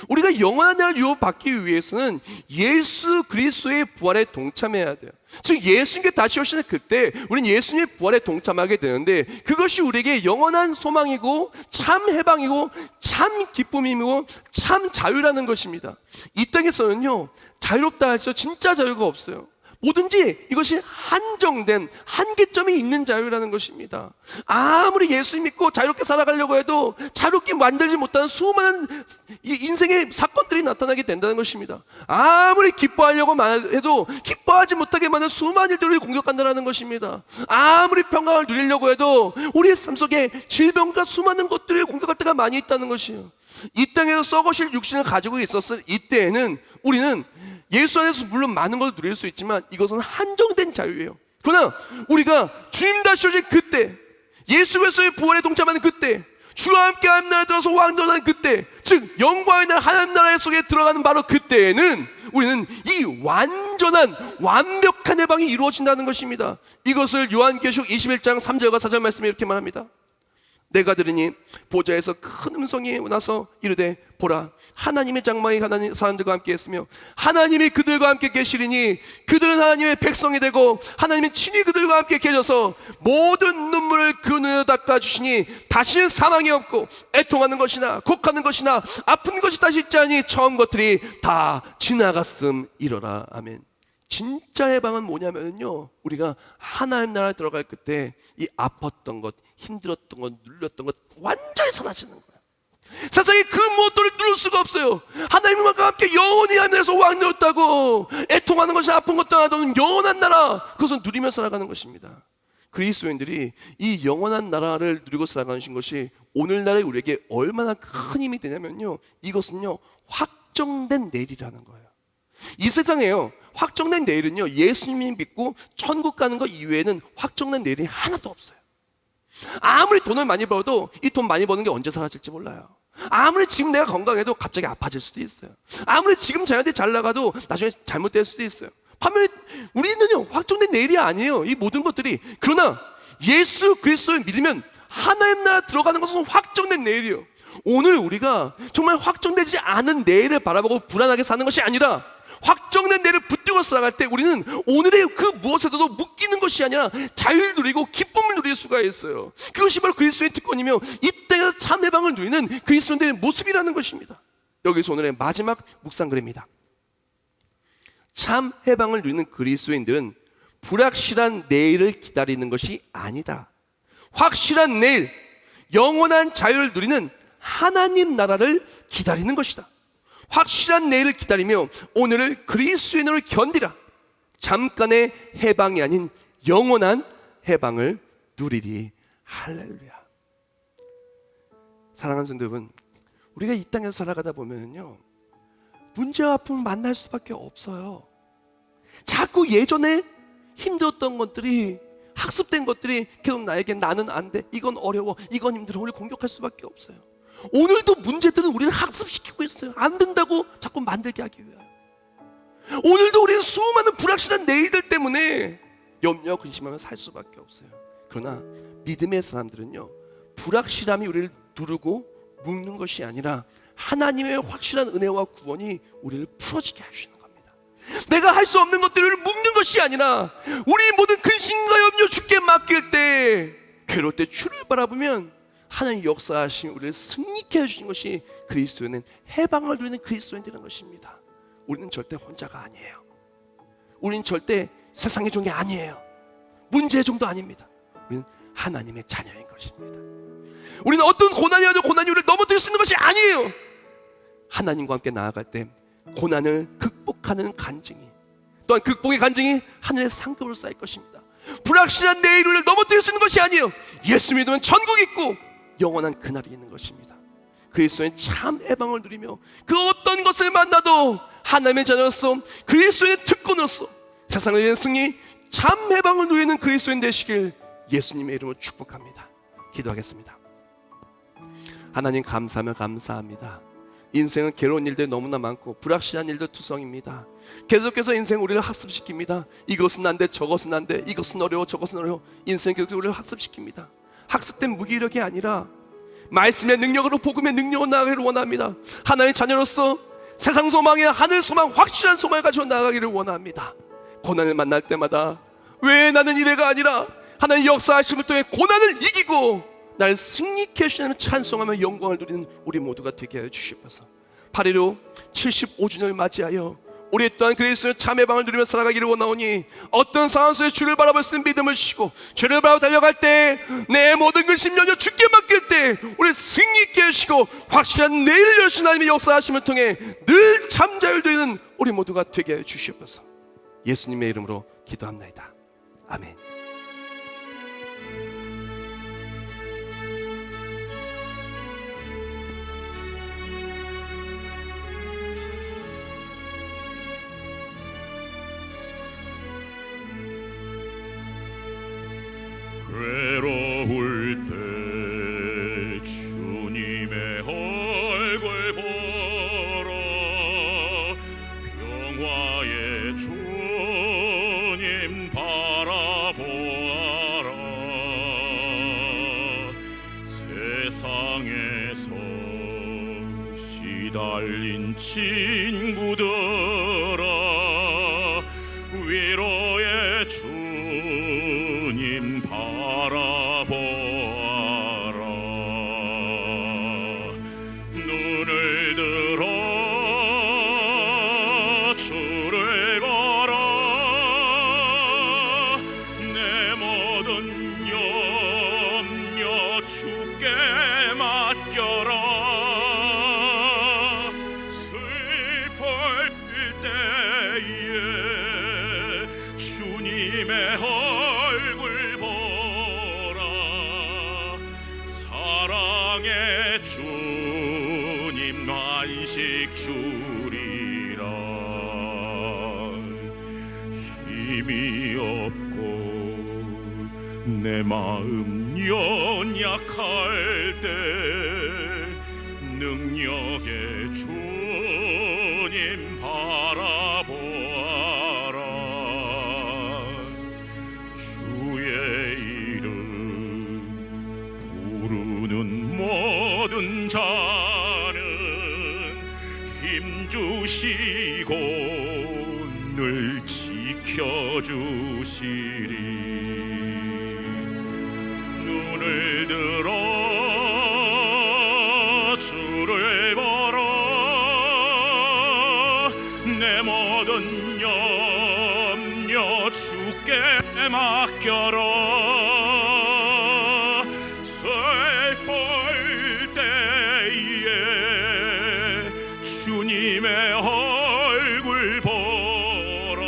우리가 영원한 나라를 유업받기 위해서는 예수 그리스도의 부활에 동참해야 돼요. 즉 예수님께 다시 오시는 그때 우리는 예수님의 부활에 동참하게 되는데, 그것이 우리에게 영원한 소망이고 참 해방이고 참 기쁨이고 참 자유라는 것입니다. 이 땅에서는요, 자유롭다 할지라도 진짜 자유가 없어요. 뭐든지 이것이 한정된 한계점이 있는 자유라는 것입니다. 아무리 예수 믿고 자유롭게 살아가려고 해도 자유롭게 만들지 못하는 수많은 인생의 사건들이 나타나게 된다는 것입니다. 아무리 기뻐하려고 해도 기뻐하지 못하게 만든 수많은 일들이 공격한다는 것입니다. 아무리 평강을 누리려고 해도 우리의 삶 속에 질병과 수많은 것들이 공격할 때가 많이 있다는 것이에요. 이 땅에서 썩어질 육신을 가지고 있었을 이때에는 우리는 예수 안에서 물론 많은 것을 누릴 수 있지만 이것은 한정된 자유예요. 그러나 우리가 주님 다시 오실 그때, 예수 그리스도의 부활에 동참하는 그때, 주와 함께 하나님 나라에 들어서 왕전하는 그때, 즉 영광의 나라 하나님 나라 속에 들어가는 바로 그때에는 우리는 이 완전한 완벽한 해방이 이루어진다는 것입니다. 이것을 요한계시록 21장 3절과 4절 말씀에 이렇게 말합니다. 내가 들으니 보좌에서 큰 음성이 나서 이르되 보라, 하나님의 장막이 하나님 사람들과 함께 했으며 하나님이 그들과 함께 계시리니 그들은 하나님의 백성이 되고 하나님이 친히 그들과 함께 계셔서 모든 눈물을 그 눈에 닦아주시니 다시는 사망이 없고 애통하는 것이나 곡하는 것이나 아픈 것이 다시 있지 않으니 처음 것들이 다 지나갔음이로라. 아멘. 진짜 해방은 뭐냐면요, 우리가 하나님 나라에 들어갈 그때 이 아팠던 것, 힘들었던 것, 눌렸던 것 완전히 사라지는 거예요. 세상에 그 무엇도를 누를 수가 없어요. 하나님과 함께 영원히 하늘에서 왕되었다고 애통하는 것이 아픈 것도 하나도 영원한 나라, 그것을 누리며 살아가는 것입니다. 그리스도인들이 이 영원한 나라를 누리고 살아가는 것이 오늘날의 우리에게 얼마나 큰 힘이 되냐면요, 이것은요 확정된 내일이라는 거예요. 이 세상에요 확정된 내일은요 예수님이 믿고 천국 가는 것 이외에는 확정된 내일이 하나도 없어요. 아무리 돈을 많이 벌어도 이 돈 많이 버는 게 언제 사라질지 몰라요. 아무리 지금 내가 건강해도 갑자기 아파질 수도 있어요. 아무리 지금 자녀들이 잘 나가도 나중에 잘못될 수도 있어요. 반면에 우리는요 확정된 내일이 아니에요, 이 모든 것들이. 그러나 예수 그리스도를 믿으면 하나님 나라 들어가는 것은 확정된 내일이에요. 오늘 우리가 정말 확정되지 않은 내일을 바라보고 불안하게 사는 것이 아니라 확정된 내일을 붙들고 살아갈 때 우리는 오늘의 그 무엇에도 묶이는 것이 아니라 자유를 누리고 기쁨을 누릴 수가 있어요. 그것이 바로 그리스도의 특권이며 이 땅에서 참 해방을 누리는 그리스도인들의 모습이라는 것입니다. 여기서 오늘의 마지막 묵상글입니다. 참 해방을 누리는 그리스도인들은 불확실한 내일을 기다리는 것이 아니다. 확실한 내일, 영원한 자유를 누리는 하나님 나라를 기다리는 것이다. 확실한 내일을 기다리며 오늘을 그리스도인으로 견디라. 잠깐의 해방이 아닌 영원한 해방을 누리리. 할렐루야. 사랑하는 성도 여러분, 우리가 이 땅에서 살아가다 보면요 문제와 아픔을 만날 수밖에 없어요. 자꾸 예전에 힘들었던 것들이, 학습된 것들이 계속 나에게 나는 안 돼, 이건 어려워, 이건 힘들어, 우리 공격할 수밖에 없어요. 오늘도 문제들은 우리를 학습시키고 있어요. 안 된다고 자꾸 만들게 하기 위하여. 오늘도 우리는 수많은 불확실한 내일들 때문에 염려 근심하며 살 수밖에 없어요. 그러나 믿음의 사람들은요 불확실함이 우리를 누르고 묶는 것이 아니라 하나님의 확실한 은혜와 구원이 우리를 풀어지게 해주시는 겁니다. 내가 할 수 없는 것들을 묶는 것이 아니라 우리 모든 근심과 염려 주께 맡길 때, 괴로울 때 주를 바라보면 하나님 역사하신 우리를 승리케 해주신 것이 그리스도인은 해방을 누리는 그리스도인들인 것입니다. 우리는 절대 혼자가 아니에요. 우리는 절대 세상의 종이 아니에요. 문제의 종도 아닙니다. 우리는 하나님의 자녀인 것입니다. 우리는 어떤 고난이 와도 고난이 우리를 넘어뜨릴 수 있는 것이 아니에요. 하나님과 함께 나아갈 때 고난을 극복하는 간증이, 또한 극복의 간증이 하늘의 상급으로 쌓일 것입니다. 불확실한 내일을 넘어뜨릴 수 있는 것이 아니에요. 예수 믿으면 천국이 있고 영원한 그날이 있는 것입니다. 그리스도의 참 해방을 누리며 그 어떤 것을 만나도 하나님의 자녀로서 그리스도의 특권으로서 세상을 이기는 승리, 참 해방을 누리는 그리스도인 되시길 예수님의 이름으로 축복합니다. 기도하겠습니다. 하나님 감사하며 감사합니다. 인생은 괴로운 일들이 너무나 많고 불확실한 일들 투성입니다. 계속해서 인생 우리를 학습시킵니다. 이것은 안 돼, 저것은 안 돼, 이것은 어려워, 저것은 어려워. 인생 계속 우리를 학습시킵니다. 학습된 무기력이 아니라 말씀의 능력으로, 복음의 능력으로 나아가기를 원합니다. 하나님의 자녀로서 세상 소망에 하늘 소망, 확실한 소망을 가지고 나아가기를 원합니다. 고난을 만날 때마다 왜 나는 이래가 아니라 하나님 역사하심을 통해 고난을 이기고 날 승리케 해주시는 찬송하며 영광을 누리는 우리 모두가 되게 하여 주시옵소서. 8.15 75주년을 맞이하여 우리 또한 그리스도의 참 해방을 누리며 살아가기를 원하오니 어떤 상황 속에 주를 바라볼 수 있는 믿음을 주시고 주를 바라보 달려갈 때 내 모든 근심 연여 주께 맡길 때 우리 승리케 해주시고 확실한 내일을 여신 하나님의 역사하심을 통해 늘 참자를 누리는 우리 모두가 되게 하여 주시옵소서. 예수님의 이름으로 기도합나이다. 아멘. 괴로울 때 주님의 얼굴 보라. 평화의 주님 바라보아라. 세상에서 시달린 친구들아, 위로의 주님 바라보아라. 눈을 들어 주를 보라. 내 모든 염려 주께 맡겨라. 사랑의 주님 안식 주리라. 힘이 없고 내 마음 연약할 때 능력의 주님 바라보아라. 주의 이름 부르는 모든 자는 힘주시고 늘 지켜주시리. 눈을 들어 주를 보러 내 모든 염려 주께 맡겨라. 슬플 때에 주님의 얼굴 보라.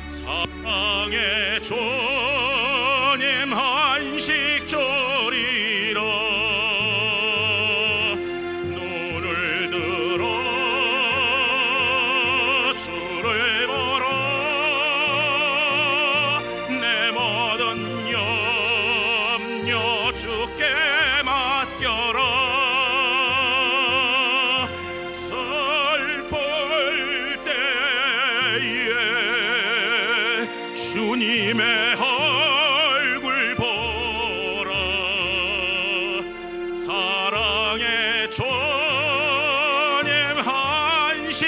사랑의 주님 안식 주리라. 눈을 들어 주를 보러 내 모든 염려 주께 맡겨라. 슬플 때에 주님의 얼굴 보라. 사랑의 주님 안식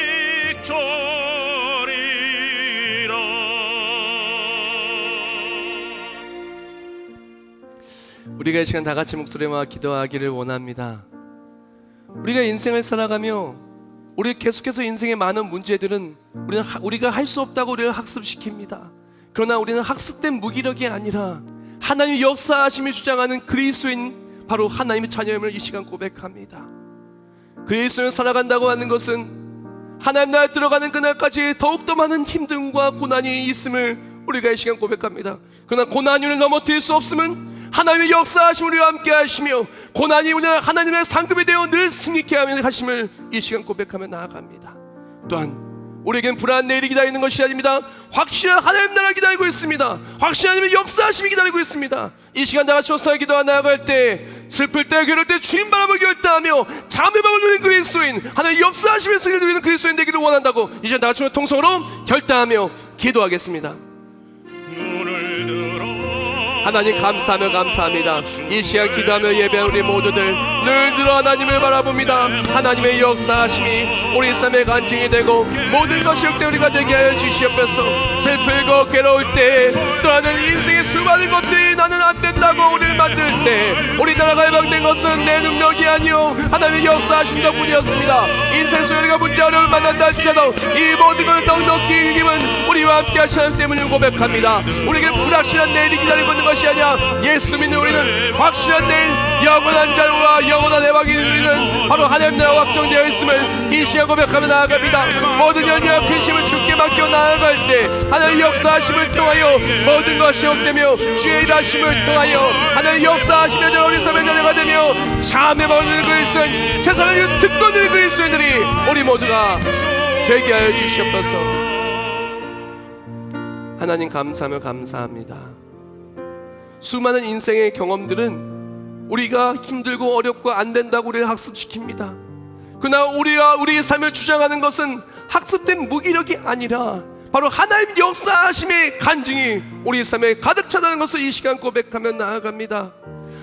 주리라. 우리가 이 시간 다 같이 목소리와 기도하기를 원합니다. 우리가 인생을 살아가며 우리 계속해서 인생의 많은 문제들은 우리가 할 수 없다고 우리를 학습시킵니다. 그러나 우리는 학습된 무기력이 아니라 하나님의 역사하심을 주장하는 그리스도인, 바로 하나님의 자녀임을 이 시간 고백합니다. 그리스도인을 살아간다고 하는 것은 하나님 나라에 들어가는 그날까지 더욱더 많은 힘듦과 고난이 있음을 우리가 이 시간 고백합니다. 그러나 고난을 넘어뜨릴 수 없음은 하나님의 역사하심을 우리와 함께 하시며 고난이 우리는 하나님의 상급이 되어 늘 승리케 하심을 이 시간 고백하며 나아갑니다. 또한 우리에겐 불안한 내일이 기다리는 것이 아닙니다. 확실한 하나님 나라가 기다리고 있습니다. 확실한 하나님의 역사하심이 기다리고 있습니다. 이 시간 다 같이 호사의 기도와 나아갈 때, 슬플 때, 괴로울 때 주님 바람을 결단하며 잠의방을 누리는 그리스도인, 하나님의 역사하심의 승리를 누리는 그리스도인 되기를 원한다고 이 시간 다 같이 통성으로 결단하며 기도하겠습니다. 눈을 들어 하나님 감사하며 감사합니다. 이 시간 기도하며 예배한 우리 모두들 늘 들어 하나님을 바라봅니다. 하나님의 역사하심이 우리 삶의 간증이 되고 모든 것이 역대 우리가 되게 하여 주시옵소서. 슬프고 괴로울 때 또하는 인생의 수많은 것들이 나는 안 된다고 우리를 만들 때 우리나라가 해방된 것은 내 능력이 아니요 하나님의 역사하심 덕분이었습니다. 인생 소열이가 문제 어려움을 만난다 할지라도 이 모든 것을 넉넉히 이기면 우리와 함께 하시는 때문을 고백합니다. 우리에게 불확실한 내일이 기다리고 있는 것이 아니라 예수 믿는 우리는 확실한 내일, 영원한 자유와 영원한 해방이 누리는 바로 하나님 나라가 확정되어 있음을 이 시간 고백하며 나아갑니다. 모든 연약한 근심을 주께 맡겨 나아갈 때 하나님의 역사하심을 통하여 모든 것이 없되며 주의 일하심을 통하여 하나님의 역사하시며 우리 삶의 자녀가 되며 참에 머무는 그리스도인, 세상을 듣고 있는 그리스도인들이 우리 모두가 되게 하여 주시옵소서. 하나님 감사하며 감사합니다. 수많은 인생의 경험들은 우리가 힘들고 어렵고 안 된다고 우리를 학습시킵니다. 그러나 우리의 삶을 주장하는 것은 학습된 무기력이 아니라 바로 하나님 역사하심의 간증이 우리 삶에 가득 차다는 것을 이 시간 고백하며 나아갑니다.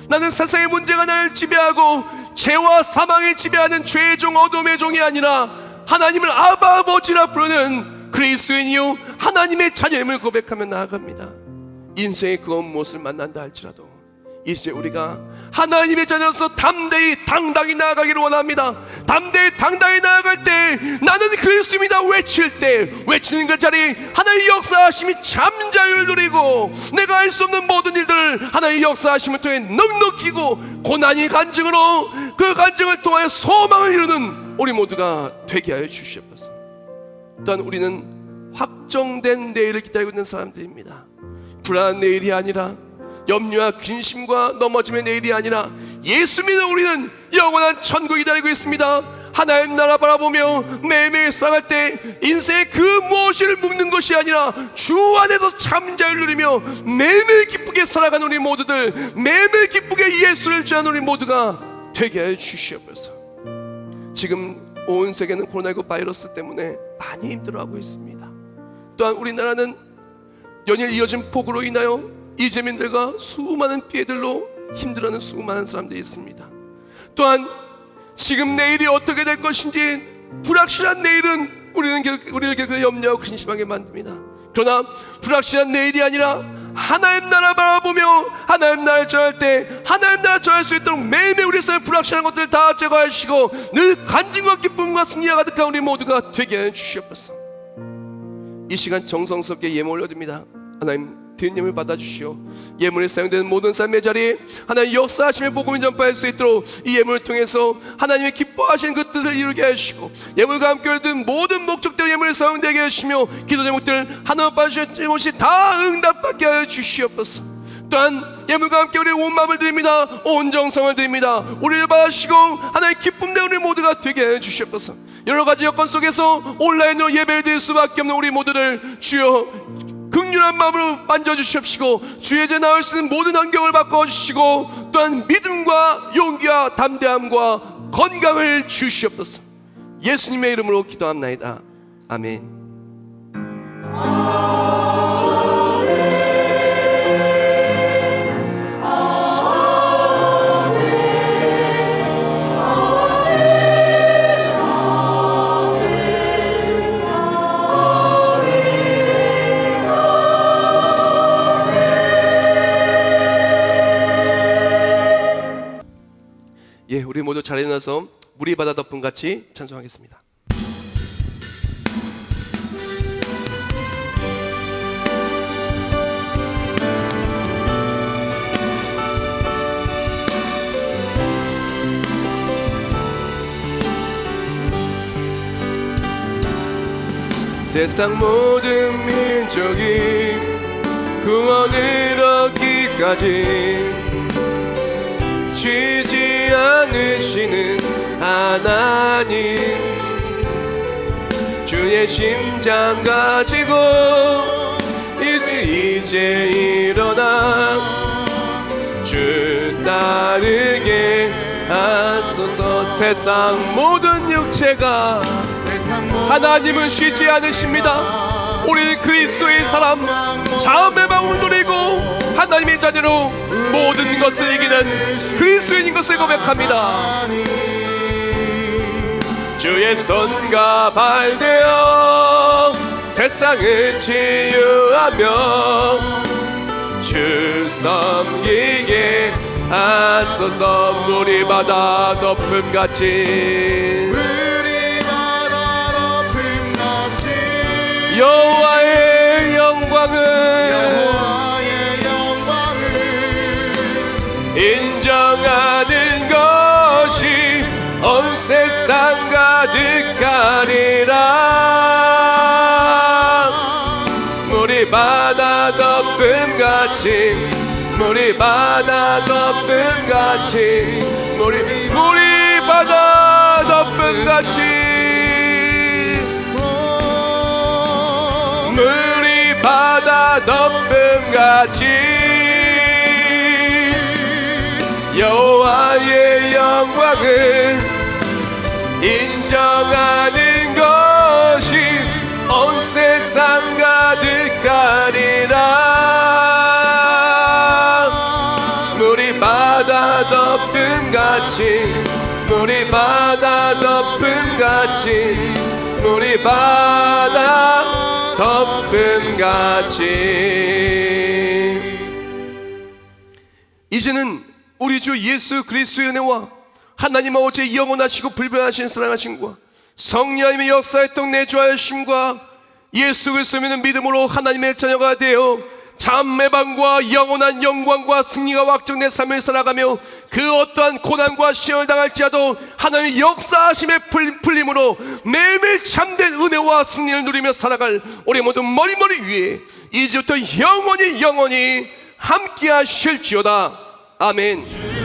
나는 세상의 문제가 나를 지배하고 죄와 사망이 지배하는 죄의 종, 어둠의 종이 아니라 하나님을 아바 아버지라 부르는 그리스도인이요 하나님의 자녀임을 고백하며 나아갑니다. 인생의 그 무엇을 만난다 할지라도 이제 우리가 하나님의 자녀로서 담대히 당당히 나아가기를 원합니다. 담대히 당당히 나아갈 때 나는 그리스도입니다 외칠 때 외치는 그 자리 하나님의 역사하심이 잠자유를 누리고 내가 할 수 없는 모든 일들을 하나님의 역사하심을 통해 넉넉히고 고난이 간증으로 그 간증을 통하여 소망을 이루는 우리 모두가 되게 하여 주시옵소서. 또한 우리는 확정된 내일을 기다리고 있는 사람들입니다. 불안한 내일이 아니라 염려와 근심과 넘어짐의 내일이 아니라 예수 믿는 우리는 영원한 천국이 기다리고 있습니다. 하나님 나라 바라보며 매일매일 살아갈 때 인생의 그 무엇을 묵는 것이 아니라 주 안에서 참 자유를 누리며 매일매일 기쁘게 살아가는 우리 모두들, 매일매일 기쁘게 예수를 전하는 우리 모두가 되게 하여 주시옵소서. 지금 온 세계는 코로나19 바이러스 때문에 많이 힘들어하고 있습니다. 또한 우리나라는 연일 이어진 폭우로 인하여 이재민들과 수많은 피해들로 힘들어하는 수많은 사람들이 있습니다. 또한 지금 내일이 어떻게 될 것인지 불확실한 내일은 우리를 계속 염려하고 근심하게 만듭니다. 그러나 불확실한 내일이 아니라 하나님 나라 바라보며 하나님 나라를 전할 때 하나님 나라를 전할 수 있도록 매일매일 우리 삶의 불확실한 것들을 다 제거하시고 늘 간증과 기쁨과 승리가 가득한 우리 모두가 되게 하여 주시옵소서. 이 시간 정성스럽게 예물 올려드립니다. 하나님 드린 예물 받아주시오. 예물에 사용되는 모든 삶의 자리에 하나님 역사하심의 복음을 전파할 수 있도록 이 예물을 통해서 하나님의 기뻐하시는 그 뜻을 이루게 하시고 예물과 함께 얻은 모든 목적대로 예물에 사용되게 하시며 기도 제목들 하나님 받으실 것이 다 응답받게 하여 주시옵소서. 또한 예물과 함께 우리의 온 마음을 드립니다. 온 정성을 드립니다. 우리를 받으시고 하나님의 기쁨 내는 우리 모두가 되게 하여 주시옵소서. 여러가지 여건 속에서 온라인으로 예배를 드릴 수밖에 없는 우리 모두를 주여 긍휼한 마음으로 만져주시옵시고 주의 제 나올 수 있는 모든 환경을 바꿔주시고 또한 믿음과 용기와 담대함과 건강을 주시옵소서. 예수님의 이름으로 기도합나이다. 아멘. 예, 우리 모두 잘 일어나서 물이 바다 덮은 같이 찬송하겠습니다. 세상 모든 민족이 구원을 얻기까지 쉬지 않으시는 하나님, 주의 심장 가지고 이제 일어나 주 따르게 하소서. 세상 모든 육체가 하나님은 쉬지 않으십니다. 우리는 그리스도의 사람 자음의 마음을 누리고 하나님의 자녀로 모든 것을 이기는 그리스도인인 것을 고백합니다. 주의 손과 발 되어 세상을 치유하며 주 섬기게 하소서. 물이 바다 덮음같이 여호와의 영광을 인정하는 것이 온 세상 가득하리라. 물이 바다 덮음같이 물이 바다 덮음같이 물이 바다 덮음같이 물이 바다 덮음같이 여호와의 영광을 인정하는 것이 온 세상 가득하리라. 물이 바다 덮음같이 물이 바다 덮음같이 물이 바다 덮음같이. 이제는 우리 주 예수 그리스도의 은혜와 하나님 아버지의 영원하시고 불변하신 사랑하심과 성령님의 역사했던 내주하심과 예수 그리스도 믿는 믿음으로 하나님의 자녀가 되어 잠매방과 영원한 영광과 승리가 확정된 삶을 살아가며 그 어떠한 고난과 시험을 당할지라도 하나님의 역사하심의 풀림으로 매일매일 참된 은혜와 승리를 누리며 살아갈 우리 모두 머리머리 위에 이제부터 영원히 함께 하실지어다. 아멘.